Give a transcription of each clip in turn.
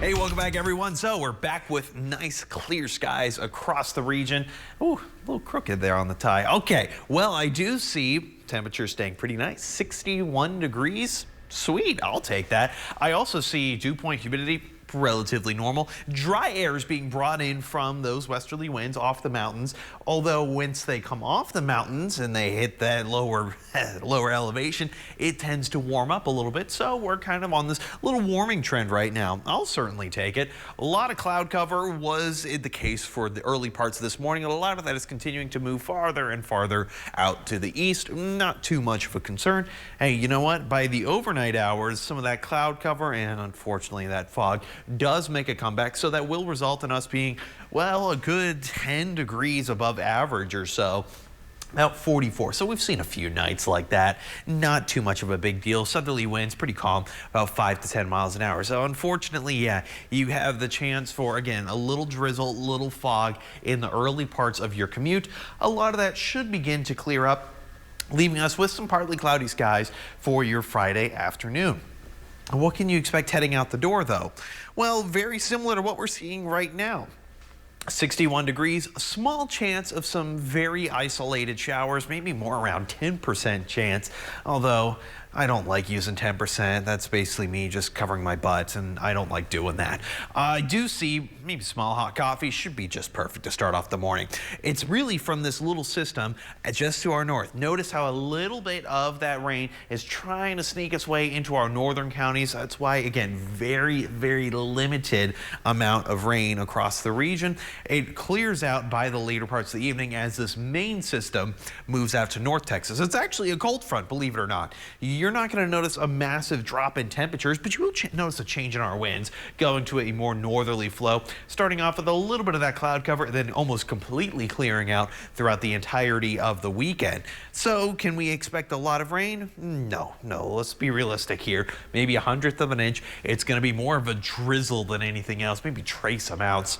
Hey, welcome back, everyone. So we're back with nice clear skies across the region. Ooh, a little crooked there on the tie. Okay, well, I do see temperatures staying pretty nice. 61 degrees. Sweet, I'll take that. I also see dew point humidity relatively normal. Dry air is being brought in from those westerly winds off the mountains, although once they come off the mountains and they hit that lower elevation, it tends to warm up a little bit. So we're kind of on this little warming trend right now. I'll certainly take it. A lot of cloud cover was the case for the early parts of this morning. A lot of that is continuing to move farther and farther out to the east. Not too much of a concern. Hey, you know what? By the overnight hours, some of that cloud cover and unfortunately that fog does make a comeback, so that will result in us being, well, a good 10 degrees above average or so. About 44. So we've seen a few nights like that. Not too much of a big deal. Southerly winds pretty calm, about 5 to 10 miles an hour. So unfortunately, yeah, you have the chance for, again, a little drizzle, little fog in the early parts of your commute. A lot of that should begin to clear up, leaving us with some partly cloudy skies for your Friday afternoon. What can you expect heading out the door, though? Well, very similar to what we're seeing right now. 61 degrees, a small chance of some very isolated showers, maybe more around 10% chance, although I don't like using 10%. That's basically me just covering my butt, and I don't like doing that. I do see maybe small hot coffee should be just perfect to start off the morning. It's really from this little system just to our north. Notice how a little bit of that rain is trying to sneak its way into our northern counties. That's why, again, very, very limited amount of rain across the region. It clears out by the later parts of the evening as this main system moves out to North Texas. It's actually a cold front, believe it or not. You're not going to notice a massive drop in temperatures, but you will notice a change in our winds going to a more northerly flow, starting off with a little bit of that cloud cover, then almost completely clearing out throughout the entirety of the weekend. So can we expect a lot of rain? No, let's be realistic here. Maybe 1/100 of an inch. It's going to be more of a drizzle than anything else, maybe trace amounts.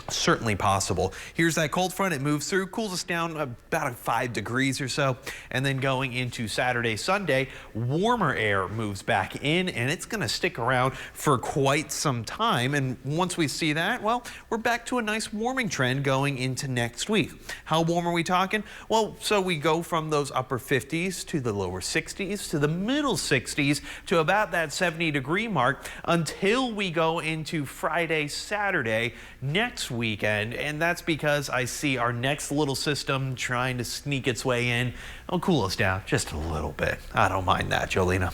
Certainly possible. Here's that cold front. It moves through, cools us down about 5 degrees or so. And then going into Saturday, Sunday, warmer air moves back in, and it's going to stick around for quite some time. And once we see that, well, we're back to a nice warming trend going into next week. How warm are we talking? Well, so we go from those upper 50s to the lower 60s to the middle 60s to about that 70-degree mark until we go into Friday, Saturday next weekend, and that's because I see our next little system trying to sneak its way in. It'll cool us down just a little bit. I don't mind that, Jolena.